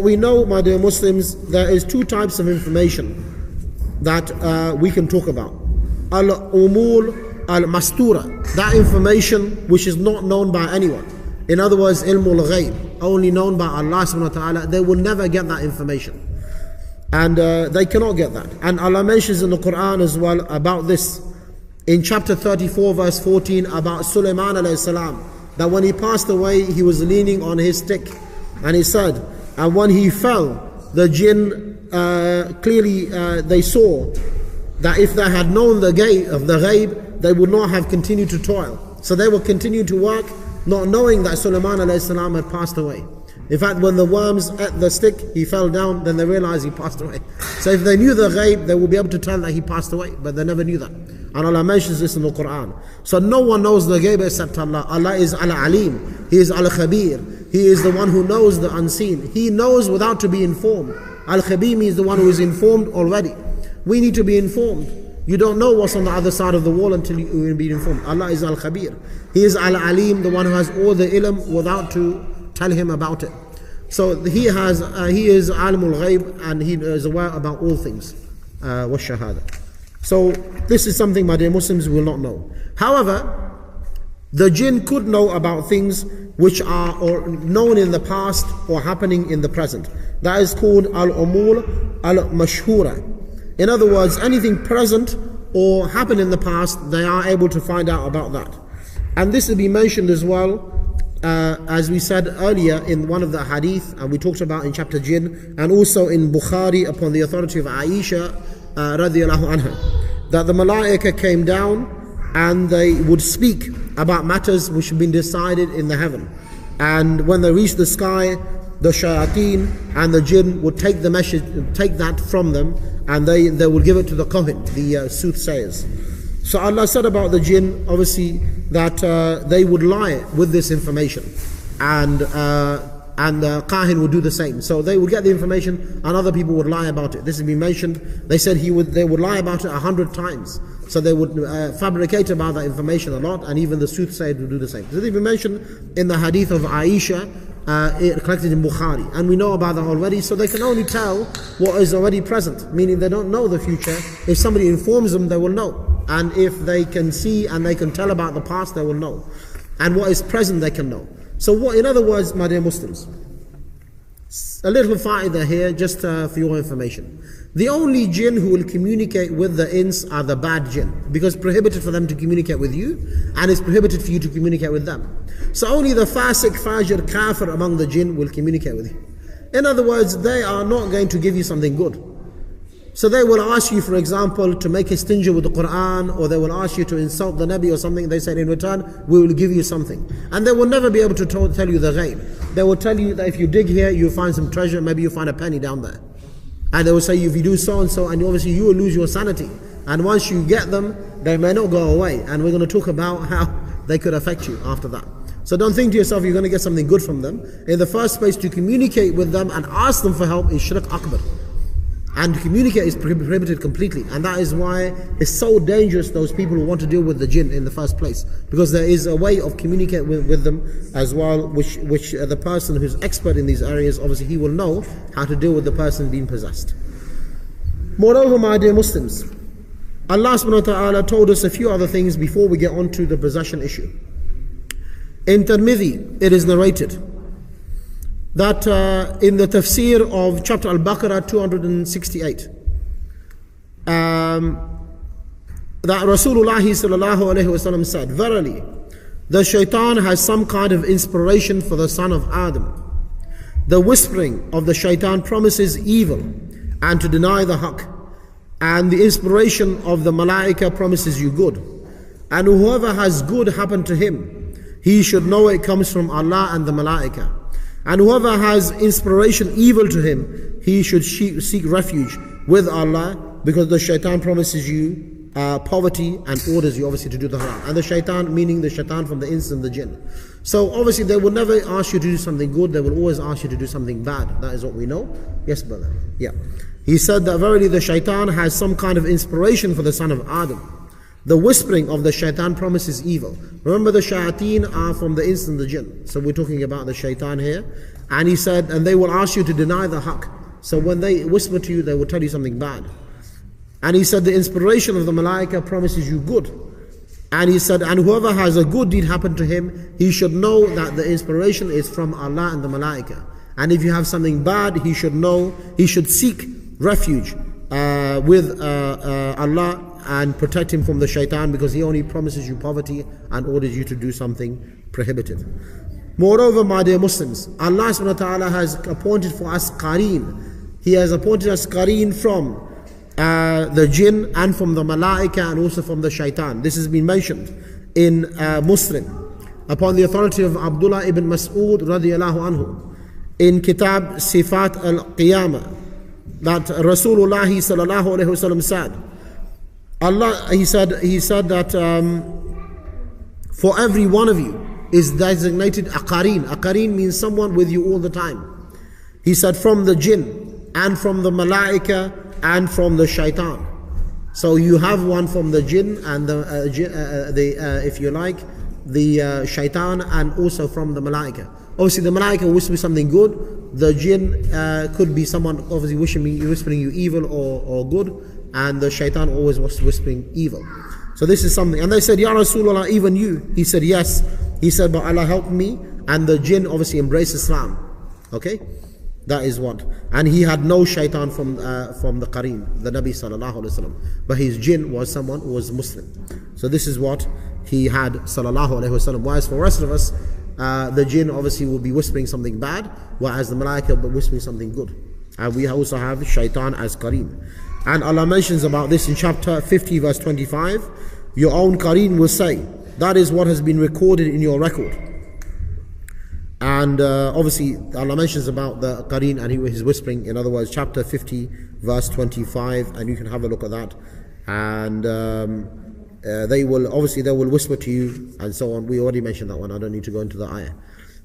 We know, my dear Muslims, there is two types of information that we can talk about. Al-umur al-mastura, that information which is not known by anyone. In other words, ilmul ghayb, only known by Allah subhanahu wa ta'ala. They will never get that information. And they cannot get that. And Allah mentions in the Quran as well about this. In chapter 34 verse 14 about Sulaiman alayhi salam, that when he passed away he was leaning on his stick. And he said, and when he fell, the jinn clearly they saw that if they had known the ghaib, they would not have continued to toil. So they would continue to work, not knowing that Sulaiman alayhi salam had passed away. In fact, when the worms ate the stick, he fell down, then they realized he passed away. So if they knew the ghaib, they would be able to tell that he passed away, but they never knew that. And Allah mentions this in the Quran. So no one knows the ghaib except Allah. Allah is Al-Alim, He is Al-Khabir, He is the one who knows the unseen. He knows without to be informed. Al-Khabir means the one who is informed already. We need to be informed. You don't know what's on the other side of the wall until you will be informed. Allah is Al-Khabir. He is Al-Alim, the one who has all the ilm without to tell him about it. So he is Alimul Ghaib, and he is aware about all things. Wa shahada. So this is something, my dear Muslims, we will not know. However, the jinn could know about things which are or known in the past or happening in the present. That is called al-umur al-mashhura. In other words, anything present or happened in the past, they are able to find out about that. And this will be mentioned as well, as we said earlier in one of the hadith, and we talked about in chapter Jinn, and also in Bukhari upon the authority of Aisha radiallahu anha, that the malaika came down and they would speak about matters which have been decided in the heaven. And when they reached the sky, the shayateen and the jinn would take the message, take that from them, and they would give it to the Kohen, the soothsayers. So Allah said about the jinn, obviously, that they would lie with this information, and the Kahin would do the same. So they would get the information, and other people would lie about it. This has been mentioned. They said they would lie about it 100 times. So they would fabricate about that information a lot, and even the soothsayer would do the same. So this has been mentioned in the hadith of Aisha, collected in Bukhari, and we know about that already. So they can only tell what is already present, meaning they don't know the future. If somebody informs them, they will know. And if they can see and they can tell about the past, they will know. And what is present, they can know. So what, in other words, my dear Muslims, a little fa'idah here, just for your information. The only jinn who will communicate with the ins are the bad jinn, because it's prohibited for them to communicate with you, and it's prohibited for you to communicate with them. So only the fasiq, fajr, kafir among the jinn will communicate with you. In other words, they are not going to give you something good. So they will ask you, for example, to make a stingy with the Quran, or they will ask you to insult the Nabi or something. They said, in return, we will give you something. And they will never be able to tell you the ghaib. They will tell you that if you dig here, you'll find some treasure, maybe you'll find a penny down there. And they will say, if you do so and so, and obviously you will lose your sanity. And once you get them, they may not go away. And we're going to talk about how they could affect you after that. So don't think to yourself you're going to get something good from them. In the first place, to communicate with them and ask them for help is shirk akbar. And communicate is prohibited completely. And that is why it's so dangerous, those people who want to deal with the jinn in the first place. Because there is a way of communicating with them as well, which the person who's expert in these areas, obviously he will know how to deal with the person being possessed. Moreover, my dear Muslims, Allah subhanahu wa ta'ala told us a few other things before we get on to the possession issue. In Tirmidhi, it is narrated that in the tafsir of chapter Al-Baqarah 268, that Rasulullah sallallahu alayhi wasallam said, verily, the shaitan has some kind of inspiration for the son of Adam. The whispering of the shaitan promises evil and to deny the haqq, and the inspiration of the malaika promises you good. And whoever has good happen to him, he should know it comes from Allah and the malaika. And whoever has inspiration evil to him, he should seek refuge with Allah, because the shaitan promises you poverty and orders you obviously to do the haram. And the shaitan, meaning the shaitan from the ins and the jinn. So obviously they will never ask you to do something good, they will always ask you to do something bad. That is what we know. Yes, brother? Yeah. He said that verily the shaitan has some kind of inspiration for the son of Adam. The whispering of the shaitan promises evil. Remember, the shayateen are from the ins and the jinn. So we're talking about the shaitan here. And he said, and they will ask you to deny the haqq. So when they whisper to you, they will tell you something bad. And he said, the inspiration of the malaika promises you good. And he said, and whoever has a good deed happen to him, he should know that the inspiration is from Allah and the malaika. And if you have something bad, he should know, he should seek refuge with Allah and protect him from the shaitan, because he only promises you poverty and orders you to do something prohibited. Moreover, my dear Muslims, Allah subhanahu wa ta'ala has appointed for us qareen. He has appointed us qareen from the jinn and from the malaika and also from the shaitan. This has been mentioned in Muslim upon the authority of Abdullah ibn Mas'ud radiyallahu anhu in Kitab Sifat al-Qiyamah, that Rasulullah sallallahu alayhi wasallam said, he said that for every one of you is designated a qareen. A qareen means someone with you all the time. He said from the jinn and from the malaika and from the shaitan. So you have one from the jinn and if you like, the shaitan, and also from the malaika. Obviously the malaika whispers something good. The jinn could be someone obviously whispering you evil or good. And the shaitan always was whispering evil. So this is something. And they said, Ya Rasulullah, even you? He said, yes. He said, but Allah help me. And the jinn obviously embraced Islam. Okay? That is what. And he had no shaitan from the qareen, the Nabi sallallahu alayhi wa sallam. But his jinn was someone who was Muslim. So this is what he had sallallahu alayhi wa sallam. Whereas for the rest of us, the jinn obviously will be whispering something bad, whereas the malaika will be whispering something good. And we also have shaitan as qareen. And Allah mentions about this in chapter 50 verse 25. Your own qareen will say, that is what has been recorded in your record. And obviously Allah mentions about the qareen and his whispering. In other words, chapter 50 verse 25, and you can have a look at that. And they will whisper to you and so on. We already mentioned that one. I don't need to go into the ayah.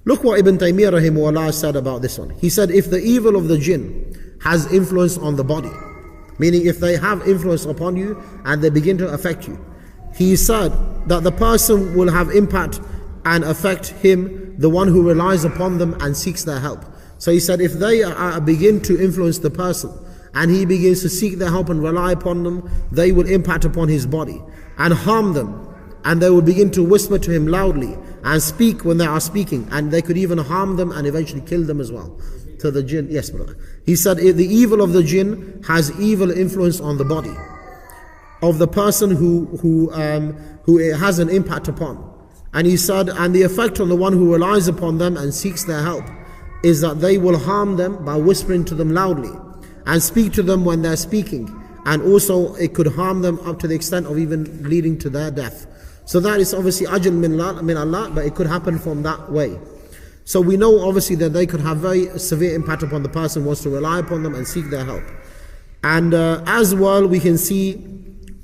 Look what Ibn Taymiyyah rahimahullah said about this one. He said, if the evil of the jinn has influence on the body, meaning if they have influence upon you and they begin to affect you, he said that the person will have impact and affect him, the one who relies upon them and seeks their help. So he said, if they begin to influence the person and he begins to seek their help and rely upon them, they will impact upon his body and harm them, and they will begin to whisper to him loudly and speak when they are speaking, and they could even harm them and eventually kill them as well. To the jinn, yes brother. He said, if the evil of the jinn has evil influence on the body of the person who it has an impact upon. And he said, and the effect on the one who relies upon them and seeks their help is that they will harm them by whispering to them loudly and speak to them when they're speaking, and also it could harm them up to the extent of even leading to their death. So that is obviously ajal min Allah, but it could happen from that way. So we know obviously that they could have very severe impact upon the person who wants to rely upon them and seek their help. And as well we can see,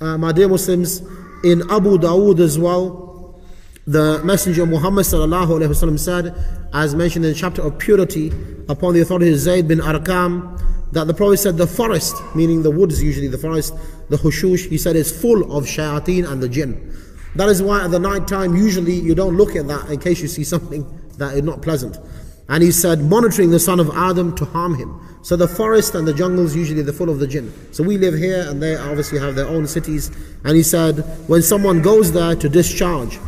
my dear Muslims, in Abu Dawood as well, the Messenger Muhammad sallallahu alaihi wasallam said, as mentioned in the chapter of purity, upon the authority of Zayd bin Arqam, that the Prophet said the forest, meaning the woods usually, the forest, the hushush, he said is full of shayateen and the jinn. That is why at the night time usually you don't look at that in case you see something that is not pleasant. And he said, monitoring the son of Adam to harm him. So the forest and the jungles usually they're full of the jinn. So we live here and they obviously have their own cities. And he said, when someone goes there to discharge,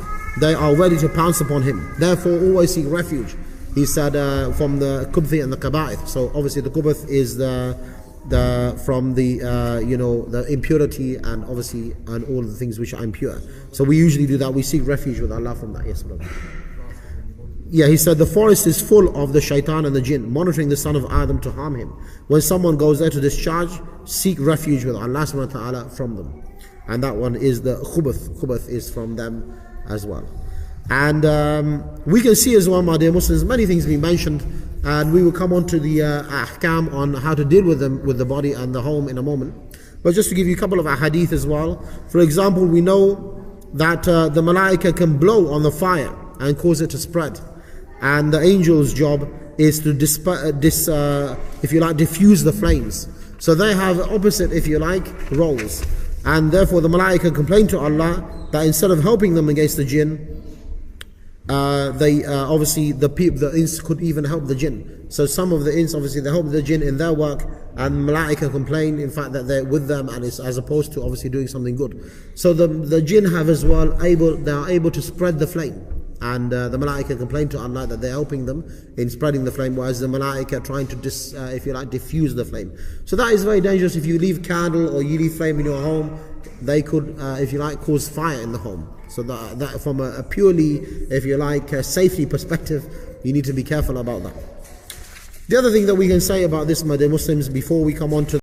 they are ready to pounce upon him. Therefore always seek refuge. He said from the kubthi and the kaba'ith. So obviously the kubth is from the impurity and obviously and all the things which are impure. So we usually do that. We seek refuge with Allah from that. Yes, brother. Yeah, he said the forest is full of the shaitan and the jinn, monitoring the son of Adam to harm him. When someone goes there to discharge, seek refuge with Allah subhanahu wa ta'ala from them. And that one is the khubuth. Khubuth is from them as well. And we can see as well, my dear Muslims, many things being mentioned, and we will come on to the ahkam on how to deal with them, with the body and the home in a moment. But just to give you a couple of ahadith as well. For example, we know that the malaika can blow on the fire and cause it to spread. And the angel's job is to if you like, diffuse the flames. So they have opposite, if you like, roles. And therefore the malaika complained to Allah that instead of helping them against the jinn, obviously the ins could even help the jinn. So some of the ins, obviously, they help the jinn in their work, and malaika complain, in fact, that they're with them, and it's as opposed to obviously doing something good. So the jinn have as well they are able to spread the flame, and the malaika complain to Allah that they're helping them in spreading the flame, whereas the malaika are trying to diffuse the flame. So that is very dangerous. If you leave candle or you leave flame in your home, they could, cause fire in the home. So that from a purely, safety perspective, you need to be careful about that. The other thing that we can say about this, my dear Muslims, before we come on to